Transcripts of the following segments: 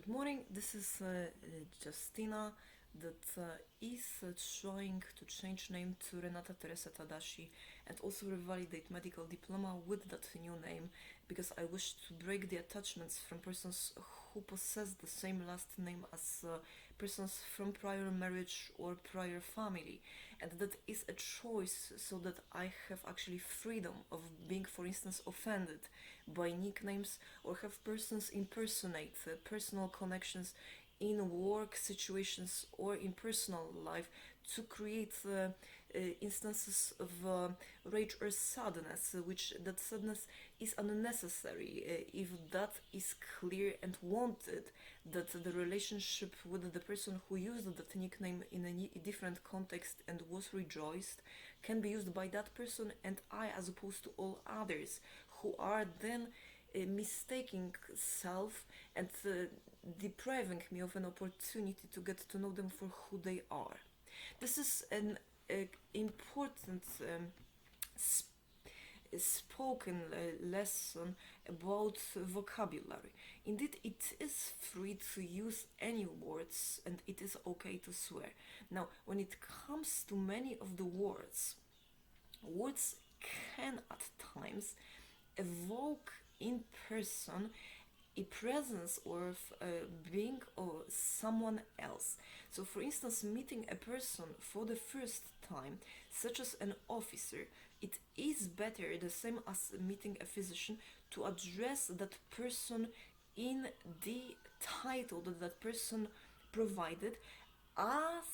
morning, this is Justina that is trying to change name to Renata Teresa Tadashi and also revalidate medical diploma with that new name because I wish to break the attachments from persons who possess the same last name as persons from prior marriage or prior family, and that is a choice so that I have actually freedom of being, for instance, offended by nicknames or have persons impersonate personal connections in work situations or in personal life to create instances of rage or sadness, which that sadness is unnecessary if that is clear and wanted, that the relationship with the person who used that nickname in a different context and was rejoiced can be used by that person and I, as opposed to all others who are then mistaking self and depriving me of an opportunity to get to know them for who they are. This is an important spoken lesson about vocabulary. Indeed, it is free to use any words and it is okay to swear. Now, when it comes to many of the words, words can at times evoke in person a presence or being or someone else. So, for instance, meeting a person for the first time, such as an officer, it is better, the same as meeting a physician, to address that person in the title that that person provided, as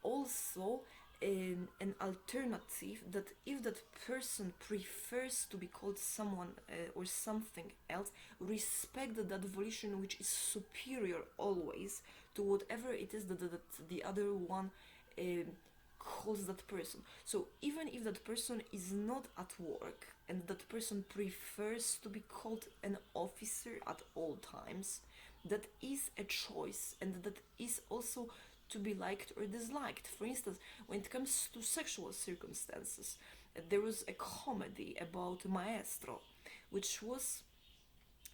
also an alternative that if that person prefers to be called someone or something else, respect that volition which is superior always to whatever it is that the other one uh, calls that person. So even if that person is not at work and that person prefers to be called an officer at all times, that is a choice and that is also to be liked or disliked. For instance, when it comes to sexual circumstances, there was a comedy about Maestro, which was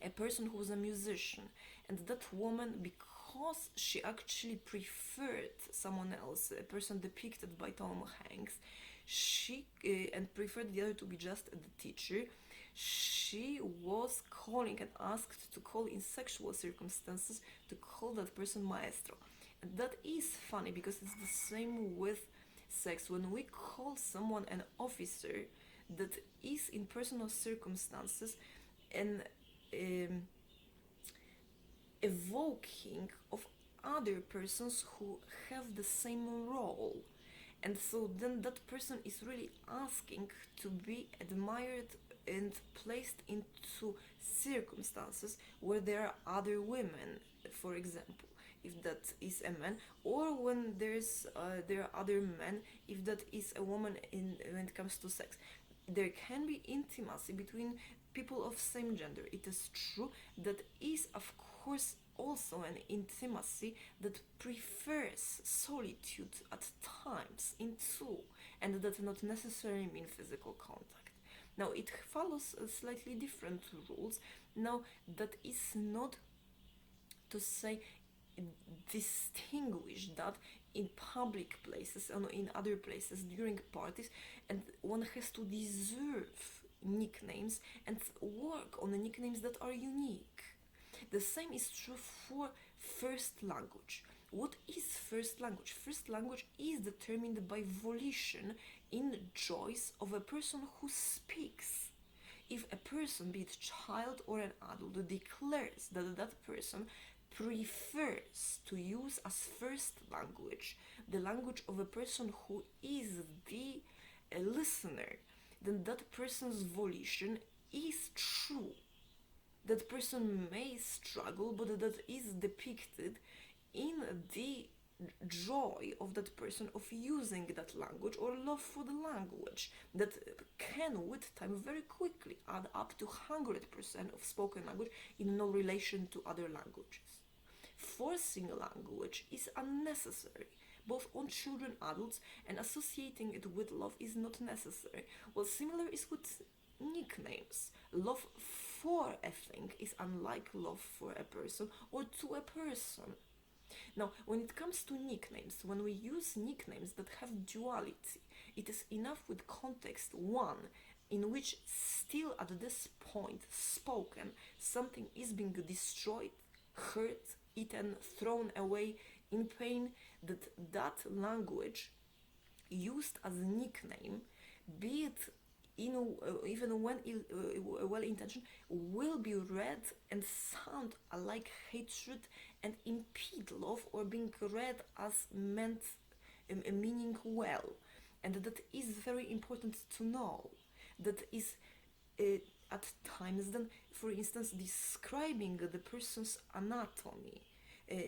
a person who was a musician, and that woman, because she actually preferred someone else, a person depicted by Tom Hanks, she and preferred the other to be just the teacher, she was calling and asked to call in sexual circumstances to call that person maestro. And that is funny because it's the same with sex. When we call someone an officer, that is in personal circumstances and um, evoking of other persons who have the same role, and so then that person is really asking to be admired and placed into circumstances where there are other women, for example, if that is a man, or when there are other men, if that is a woman. In when it comes to sex, there can be intimacy between people of same gender. It is true that is of course also an intimacy that prefers solitude at times in two, and that not necessarily mean physical contact. Now it follows slightly different rules. Now that is not to say distinguish that in public places and in other places during parties, and one has to deserve nicknames and work on the nicknames that are unique. The same is true for first language. What is first language? First language is determined by volition in choice of a person who speaks. If a person, be it child or an adult, declares that that person prefers to use as first language the language of a person who is the listener, then that person's volition is true. That person may struggle, but that is depicted in the joy of that person of using that language or love for the language that can with time very quickly add up to 100% of spoken language in no relation to other languages. Forcing language is unnecessary, both on children, adults, and associating it with love is not necessary. Well, similar is with nicknames. Love for a thing is unlike love for a person or to a person. Now, when it comes to nicknames, when we use nicknames that have duality, it is enough with context one, in which still at this point spoken, something is being destroyed, hurt, eaten, thrown away in pain, that language used as a nickname, be it even when well intentioned, will be read and sound like hatred and impede love, or being read as meant meaning well. And that is very important to know. That is at times then, for instance, describing the person's anatomy,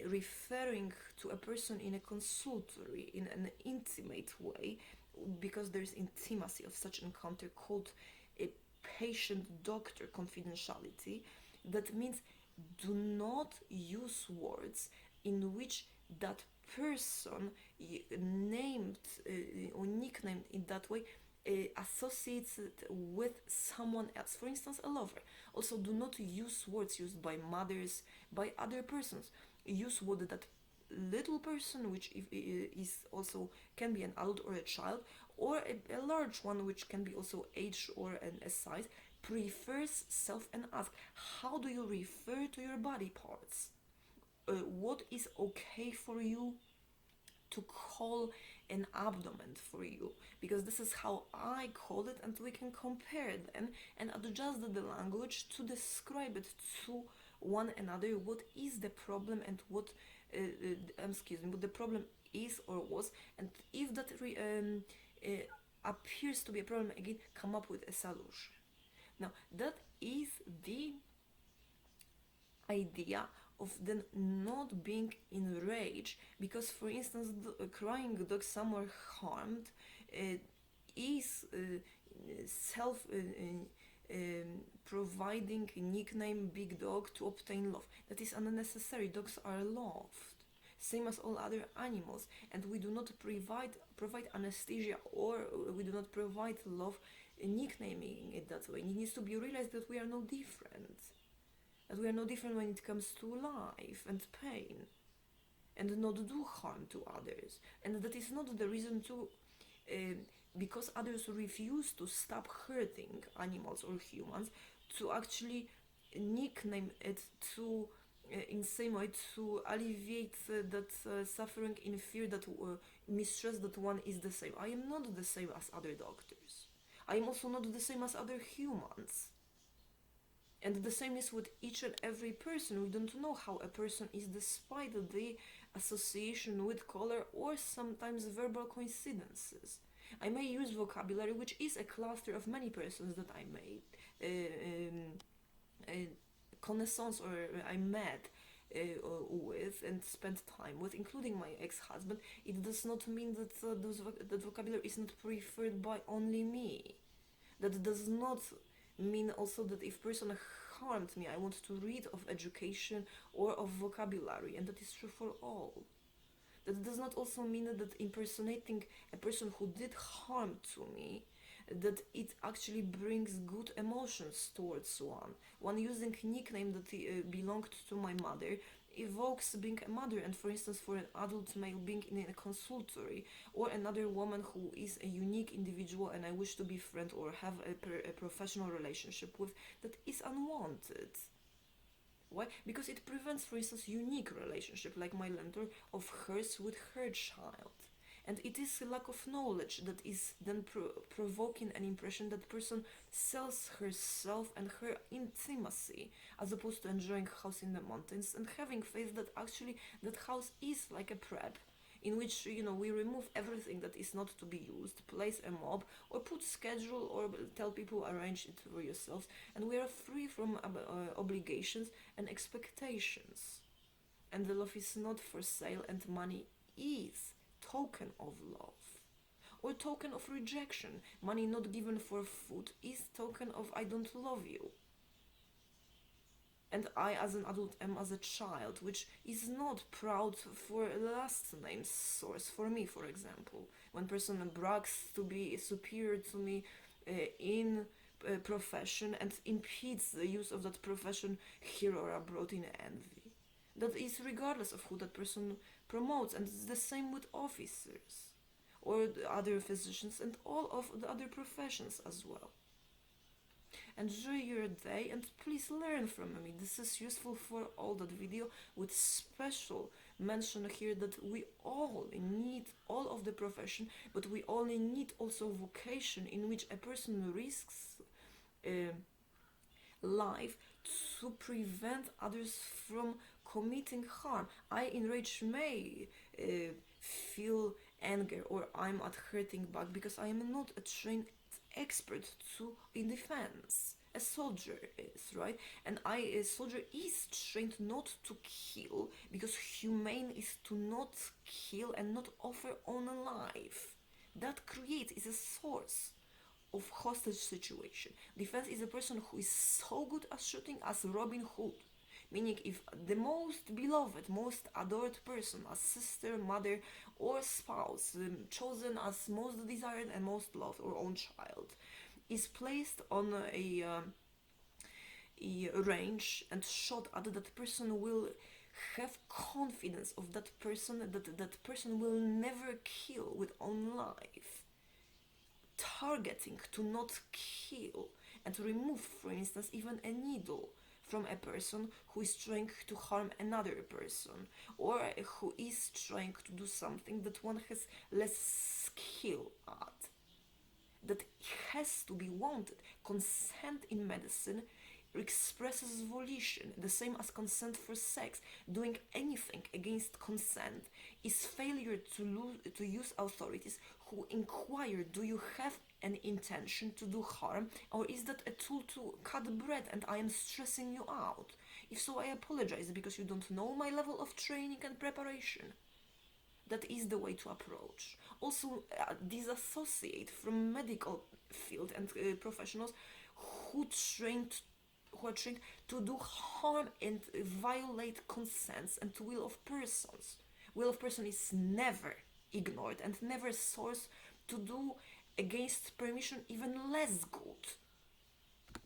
referring to a person in a consultory in an intimate way, because there's intimacy of such encounter called a patient-doctor confidentiality. That means do not use words in which that person named or nicknamed in that way associates it with someone else, for instance a lover. Also, do not use words used by mothers, by other persons. Use word that little person, which is also can be an adult or a child, or a large one, which can be also age or a size, prefers self, and ask, how do you refer to your body parts? What is okay for you to call an abdomen for you, because this is how I call it, and we can compare them and adjust the language to describe it to one another. What is the problem, and what what the problem is or was, and if that appears to be a problem again, come up with a solution. Now that is the idea of then not being enraged, because for instance a crying dog somewhere harmed is self providing a nickname big dog to obtain love. That is unnecessary. Dogs are loved same as all other animals, and we do not provide anesthesia, or we do not provide love nicknaming it that way. It needs to be realized that we are no different, that we are no different when it comes to life and pain, and not do harm to others. And that is not the reason to because others refuse to stop hurting animals or humans, to actually nickname it to in same way to alleviate that suffering in fear, that mistrust that one is the same. I am not the same as other doctors. I am also not the same as other humans. And the same is with each and every person. We don't know how a person is despite the association with color or sometimes verbal coincidences. I may use vocabulary which is a cluster of many persons that I made connaissance, or I met with and spent time with, including my ex-husband. It does not mean that that vocabulary is not preferred by only me. That does not mean also that if person harmed me, I want to read of education or of vocabulary, and that is true for all. That does not also mean that impersonating a person who did harm to me, that it actually brings good emotions towards one. One using a nickname that belonged to my mother evokes being a mother, and for instance for an adult male being in a consultory, or another woman who is a unique individual and I wish to befriend or have a professional relationship with, that is unwanted. Why? Because it prevents, for instance, unique relationship like my mentor of hers with her child. And it is a lack of knowledge that is then provoking an impression that person sells herself and her intimacy, as opposed to enjoying house in the mountains and having faith that actually that house is like a prep, in which we remove everything that is not to be used, place a mob, or put schedule, or tell people arrange it for yourselves, and we are free from obligations and expectations. And the love is not for sale, and money is token of love, or token of rejection. Money not given for food is token of I don't love you. And I as an adult am as a child, which is not proud for a last name source. For me, for example, when person brags to be superior to me in profession and impedes the use of that profession here or abroad in envy. That is regardless of who that person promotes, and it's the same with officers or the other physicians and all of the other professions as well. Enjoy your day and please learn from me. This is useful for all that video, with special mention here that we all need all of the profession, but we only need also vocation in which a person risks uh, life to prevent others from committing harm. I in rage may feel anger or I'm at hurting back because I am not a trained expert to in defense. A soldier is, right? And a soldier is trained not to kill, because humane is to not kill and not offer own life. That creates is a source of hostage situation. Defense is a person who is so good at shooting as Robin Hood. Meaning, if the most beloved, most adored person, as sister, mother, or spouse, chosen as most desired and most loved, or own child, is placed on a range and shot at, that person will have confidence of that person, that that person will never kill with own life, targeting to not kill and to remove, for instance, even a needle from a person who is trying to harm another person, or who is trying to do something that one has less skill at. That has to be wanted. Consent in medicine expresses volition, the same as consent for sex. Doing anything against consent is failure to use authorities who inquire, do you have an intention to do harm, or is that a tool to cut bread and I am stressing you out? If so, I apologize, because you don't know my level of training and preparation. That is the way to approach. Also, disassociate from medical field and professionals who are trained to do harm and violate consents and will of persons. Will of person is never ignored and never source to do against permission even less good.